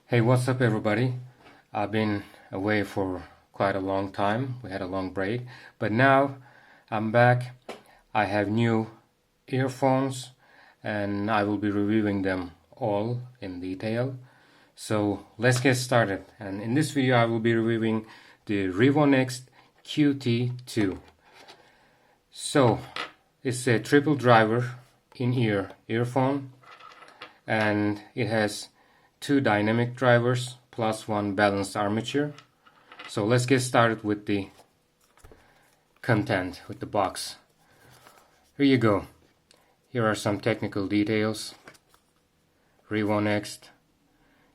Hey, what's up, everybody? I've been away for quite a long time. We had a long break, but now I'm back. I have new earphones and I will be reviewing them all in detail. So let's get started. And in this video, I will be reviewing the Revonext QT2. So it's a triple driver in-ear earphone, and it has two dynamic drivers plus one balanced armature. So let's get started with the content, with the box. Here you go. Here are some technical details. Revonext,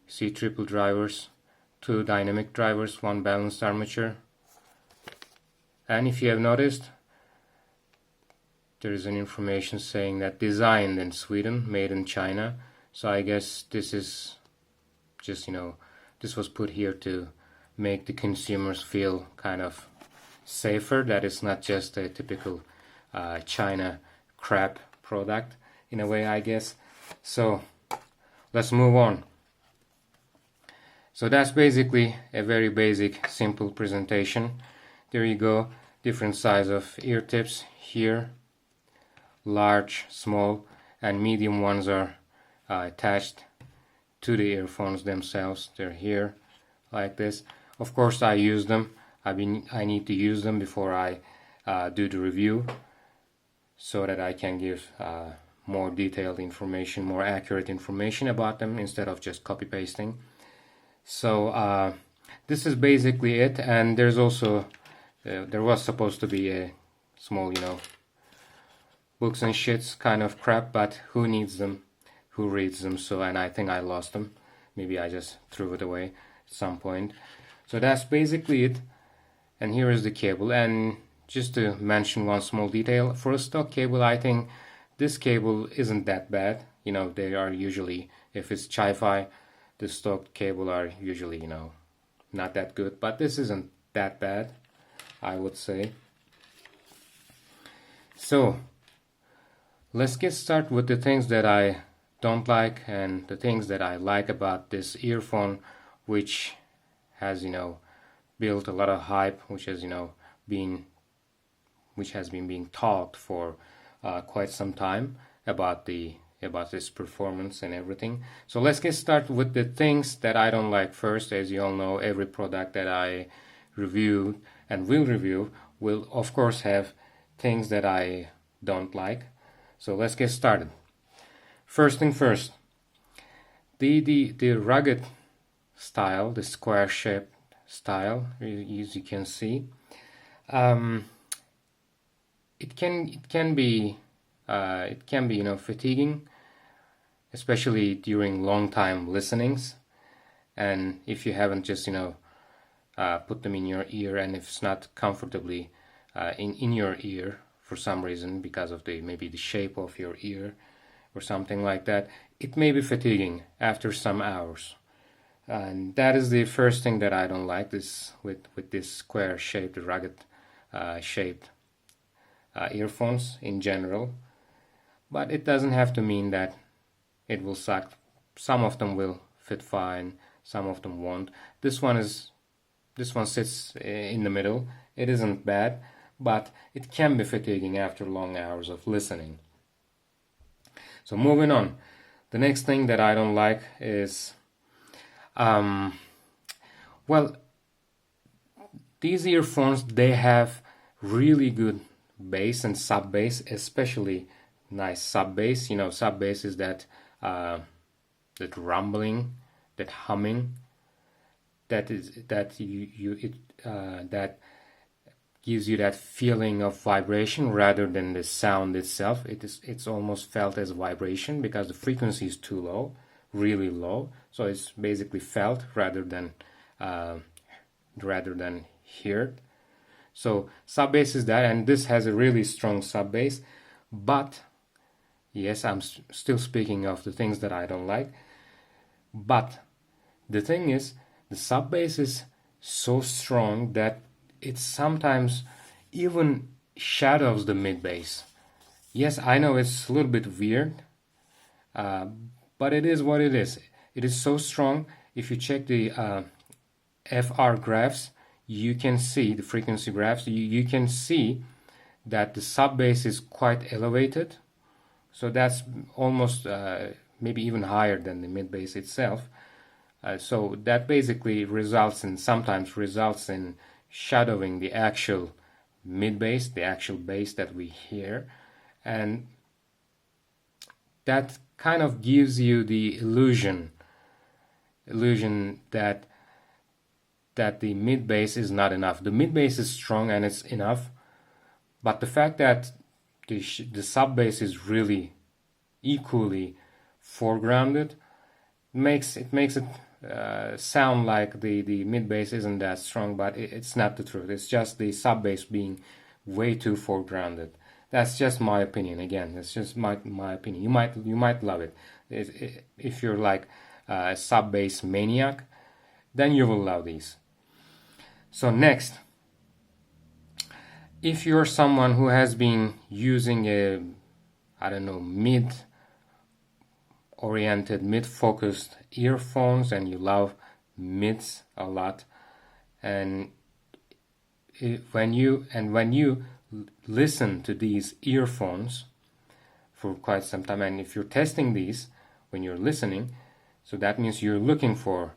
you see triple drivers, two dynamic drivers, one balanced armature. And if you have noticed, there is an information saying that designed in Sweden, made in China. So I guess this is just, this was put here to make the consumers feel kind of safer, that it's not just a typical China crap product in a way, I guess. So let's move on. So that's basically a very basic, simple presentation. There you go, different size of ear tips here. Large, small, and medium ones are attached to the earphones themselves. They're here like this. Of course, I use them. I need to use them before I do the review, so that I can give more detailed information, more accurate information about them instead of just copy pasting. So this is basically it. And there's also there was supposed to be a small, books and shits kind of crap, but who needs them? Who reads them? So, and I think I lost them. Maybe I just threw it away at some point. So that's basically it. And here is the cable. And just to mention one small detail, for a stock cable, I think this cable isn't that bad. They are usually, if it's Chi-Fi, the stock cable are usually, not that good. But this isn't that bad, I would say. So let's get started with the things that I don't like and the things that I like about this earphone, which has built a lot of hype, which has been being talked for quite some time about this performance and everything. So let's get started with the things that I don't like first. As you all know, every product that I review and will review will of course have things that I don't like. So let's get started. First thing first, the rugged style, the square shaped style, as you can see, it can be fatiguing, especially during long time listenings, and if you haven't just put them in your ear, and if it's not comfortably in your ear for some reason, because of maybe the shape of your ear or something like that, it may be fatiguing after some hours. And that is the first thing that I don't like, this with this square shaped, rugged shaped earphones in general. But it doesn't have to mean that it will suck. Some of them will fit fine, some of them won't. This one sits in the middle. It isn't bad, but it can be fatiguing after long hours of listening. So moving on, the next thing that I don't like is, these earphones, they have really good bass and sub bass, especially nice sub bass. Sub bass is that rumbling, that humming, that gives you that feeling of vibration rather than the sound itself. It's almost felt as vibration because the frequency is too low, really low. So it's basically felt rather than heard. So sub bass is that, and this has a really strong sub bass. But yes, I'm still speaking of the things that I don't like. But the thing is, the sub bass is so strong that it sometimes even shadows the mid bass. Yes, I know it's a little bit weird, but it is what it is. It is so strong, if you check the FR graphs, you can see the frequency graphs. You can see that the sub bass is quite elevated, so that's almost maybe even higher than the mid bass itself. So that basically sometimes results in shadowing the actual mid bass, the actual bass that we hear, and that kind of gives you the illusion that the mid bass is not enough. The mid bass is strong and it's enough, but the fact that the sub bass is really equally foregrounded makes it sound like the mid bass isn't that strong, but it's not the truth. It's just the sub bass being way too foregrounded. That's just my opinion. Again, it's just my opinion. You might love it. If you're like a sub bass maniac, then you will love these. So next, if you're someone who has been using mid-focused earphones, and you love mids a lot, and when you listen to these earphones for quite some time, and if you're testing these when you're listening, so that means you're looking for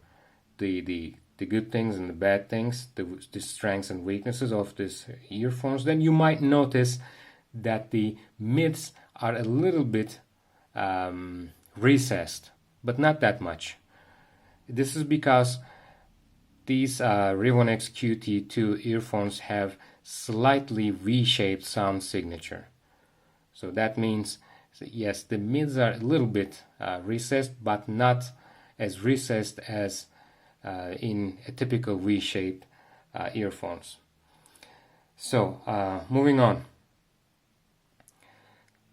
the good things and the bad things, the strengths and weaknesses of these earphones, then you might notice that the mids are a little bit recessed, but not that much. This is because these Revonext QT2 earphones have slightly V-shaped sound signature. So that means, yes, the mids are a little bit recessed, but not as recessed as in a typical V-shaped earphones. So moving on,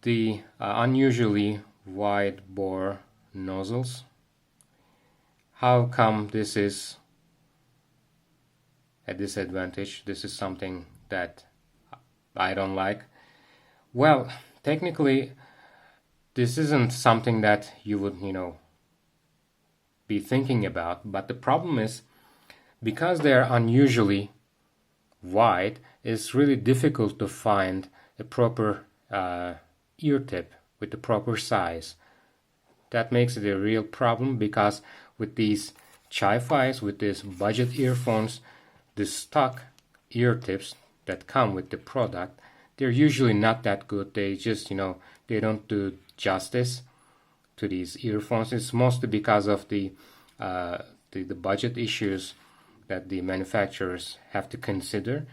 the unusually wide bore nozzles. How come this is a disadvantage? This is something that I don't like. Well, technically, this isn't something that you would, be thinking about, but the problem is, because they're unusually wide, it's really difficult to find a proper ear tip with the proper size. That makes it a real problem, because with these Chi-Fis, with these budget earphones, the stock ear tips that come with the product, they're usually not that good. They just, they don't do justice to these earphones. It's mostly because of the budget issues that the manufacturers have to consider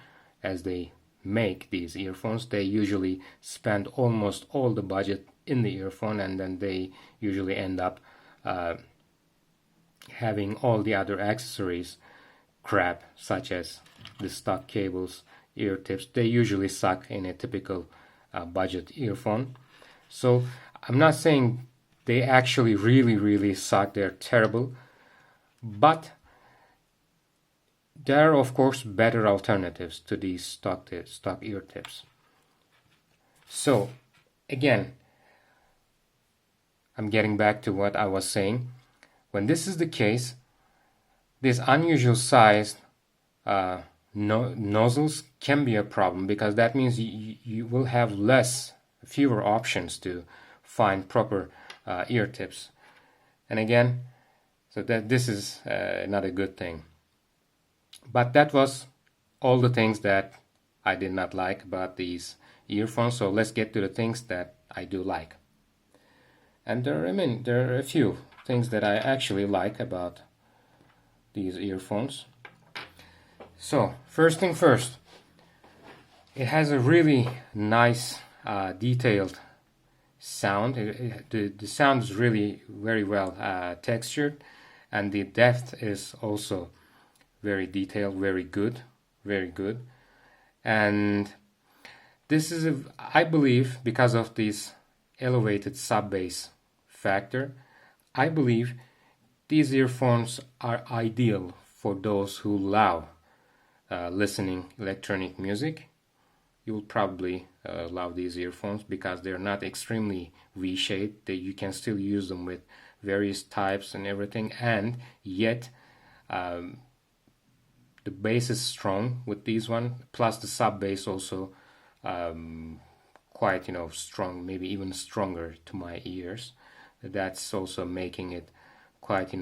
as they make these earphones. They usually spend almost all the budget in the earphone, and then they usually end up having all the other accessories crap, such as the stock cables, ear tips. They usually suck in a typical budget earphone. So I'm not saying they actually really suck, they're terrible, but there are of course better alternatives to these stock ear tips. So again, I'm getting back to what I was saying. When this is the case, these unusual sized nozzles can be a problem, because that means you will have fewer options to find proper ear tips. And again, so that this is not a good thing. But that was all the things that I did not like about these earphones. So let's get to the things that I do like. And there are a few things that I actually like about these earphones. So first thing first, it has a really nice detailed sound. The sound is really very well textured, and the depth is also very detailed, very good. And this is, I believe, because of this elevated sub-bass factor, I believe these earphones are ideal for those who love listening electronic music. You will probably love these earphones because they're not extremely V-shaped. You can still use them with various types and everything, and yet the bass is strong with these one, plus the sub bass also quite strong, maybe even stronger to my ears. That's also making it quite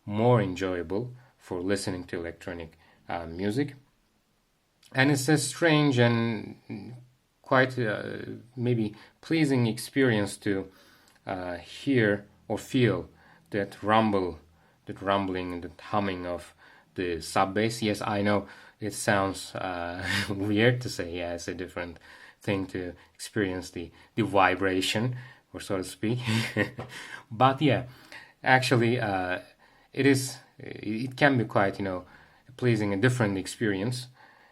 more enjoyable for listening to electronic music. And it's a strange and quite maybe pleasing experience to hear or feel that rumbling and that humming of the sub bass. Yes, I know it sounds weird to say. Yeah, it's a different thing to experience the vibration, or so to speak. But yeah, actually, it can be quite pleasing and different experience,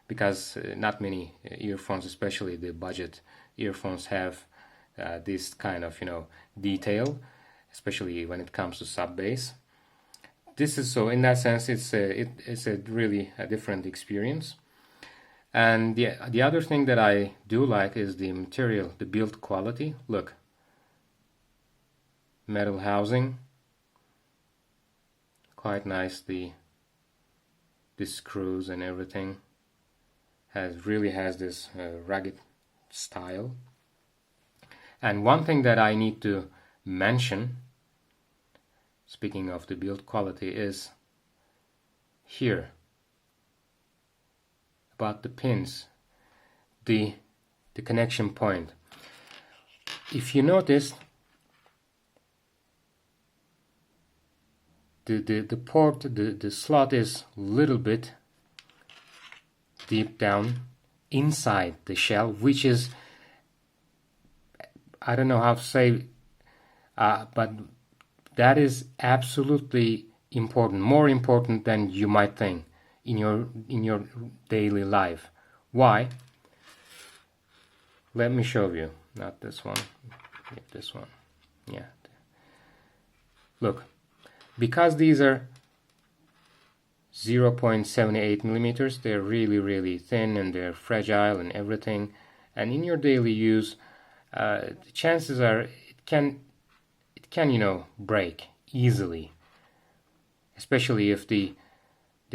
because not many earphones, especially the budget earphones, have this kind of detail, especially when it comes to sub bass. This is so, in that sense, it's a really a different experience. And the other thing that I do like is the material, the build quality. Look, metal housing, quite nice. The screws and everything really has this rugged style. And one thing that I need to mention, speaking of the build quality, is here about the pins, the connection point. If you notice, the port, the slot is a little bit deep down inside the shell, which is, I don't know how to say, but that is absolutely important, more important than you might think in your daily life. Why? Let me show you. Not this one. This one. Yeah. Look, because these are 0.78 millimeters, they're really thin and they're fragile and everything. And in your daily use, the chances are it can break easily, especially if the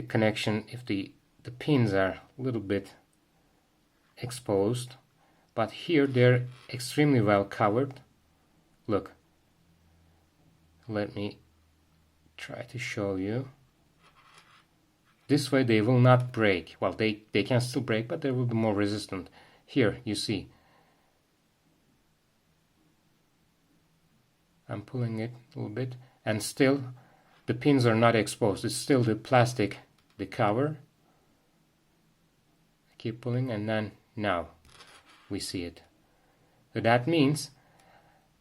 connection, if the pins are a little bit exposed. But here they're extremely well covered. Look, let me try to show you. This way they will not break. Well, they can still break, but they will be more resistant. Here you see, I'm pulling it a little bit, and still the pins are not exposed. It's still the plastic, the cover. I keep pulling, and then now we see it. So that means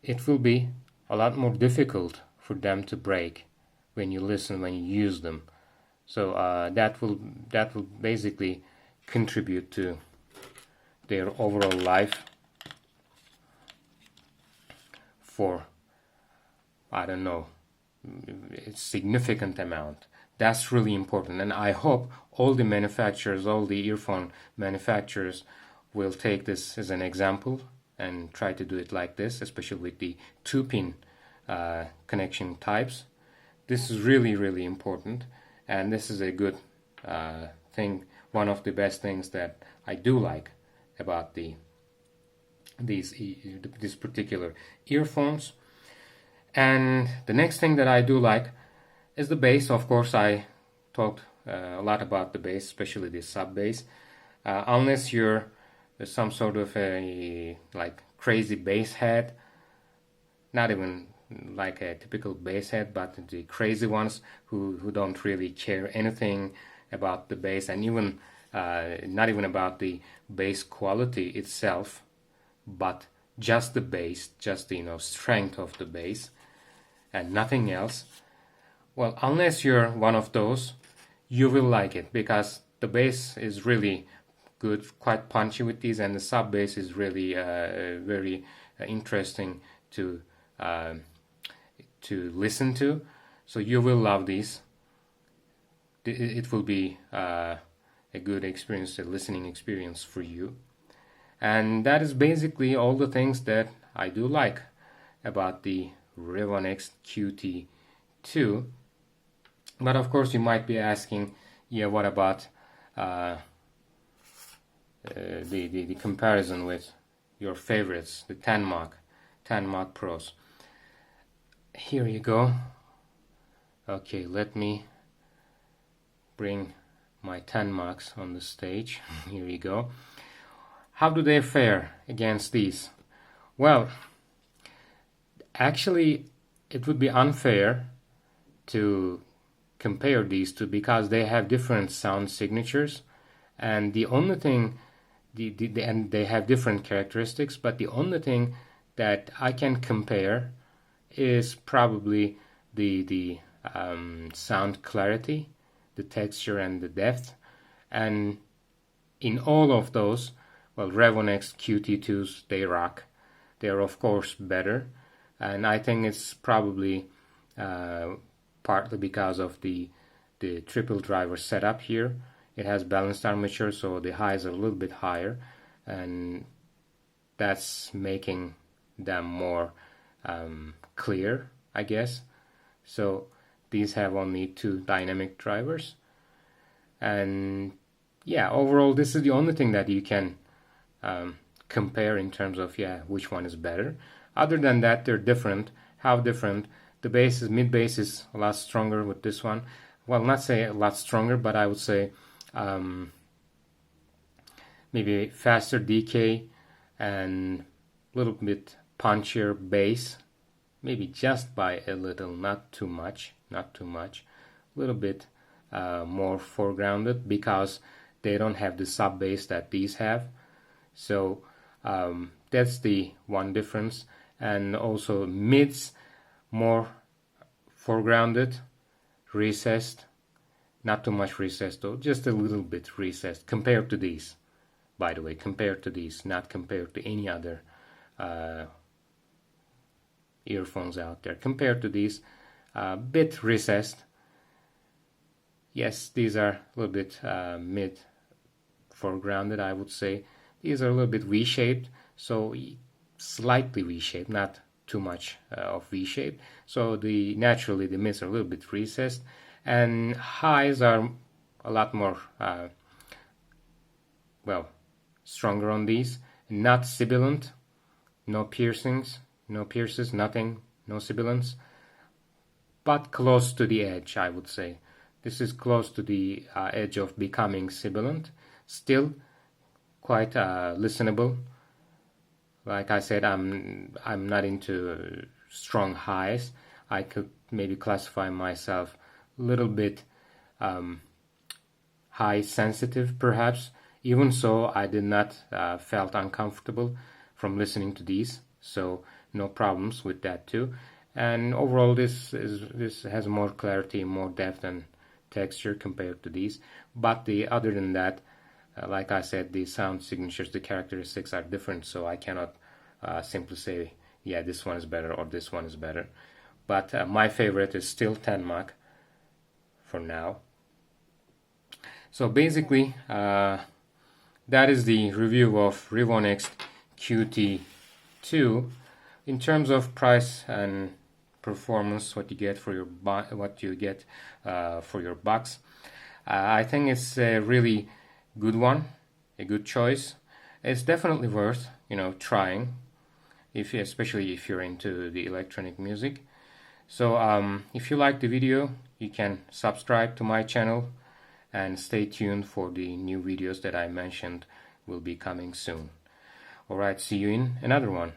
it will be a lot more difficult for them to break when you listen, when you use them. So that will basically contribute to their overall life for, I don't know, a significant amount. That's really important, and I hope all the manufacturers, all the earphone manufacturers, will take this as an example and try to do it like this, especially with the 2-pin connection types. This is really important, and this is a good thing, one of the best things that I do like about this particular earphones. And the next thing that I do like is the bass. Of course, I talked a lot about the bass, especially the sub bass. Unless you're some sort of a crazy bass head, not even like a typical bass head, but the crazy ones who don't really care anything about the bass, and even not even about the bass quality itself, but just the bass, just the strength of the bass and nothing else. Well, unless you're one of those, you will like it, because the bass is really good, quite punchy with these, and the sub bass is really very interesting to listen to. So you will love these. It will be a good experience, a listening experience for you. And that is basically all the things that I do like about the Revonext QT2. But of course you might be asking, yeah, what about the comparison with your favorites, the 10 Mach Pros. Here you go. Okay, let me bring my 10 Machs on the stage. Here you go. How do they fare against these? Well, actually it would be unfair to compare these two because they have different sound signatures, and the only thing and they have different characteristics, but the only thing that I can compare is probably the sound clarity, the texture and the depth. And in all of those, well, Revonext QT2s, they rock. They're of course better, and I think it's probably partly because of the triple driver setup here. It has balanced armature, so the highs are a little bit higher, and that's making them more clear, I guess. So these have only 2 dynamic drivers, and yeah, overall this is the only thing that you can compare in terms of which one is better. Other than that, they're different. How different? The bass is, mid bass is a lot stronger with this one. Well, not say a lot stronger, but I would say maybe faster decay and a little bit punchier bass, maybe just by a little, not too much, a little bit more foregrounded because they don't have the sub bass that these have. So that's the one difference. And also mids more foregrounded, recessed. Not too much recessed though, just a little bit recessed compared to these. By the way, compared to these, not compared to any other earphones out there. Compared to these, a bit recessed. Yes, these are a little bit mid foregrounded, I would say. These are a little bit V-shaped, so slightly V-shaped, not too much of V-shaped. So naturally the mids are a little bit recessed. And highs are a lot more, stronger on these. Not sibilant, no piercings, no pierces, nothing, no sibilants. But close to the edge, I would say. This is close to the edge of becoming sibilant. Still quite listenable. Like I said, I'm not into strong highs. I could maybe classify myself little bit high sensitive perhaps. Even so, I did not felt uncomfortable from listening to these, so no problems with that too. And overall this has more clarity, more depth and texture compared to these. But other than that, like I said, the sound signatures, the characteristics are different, so I cannot simply say yeah, this one is better or this one is better. But my favorite is still 10 Mach for now. So basically that is the review of Revonext QT2. In terms of price and performance, what you get for your bucks, I think it's a really good one, a good choice. It's definitely worth trying, especially if you're into the electronic music. So if you like the video, you can subscribe to my channel and stay tuned for the new videos that I mentioned will be coming soon. Alright, see you in another one.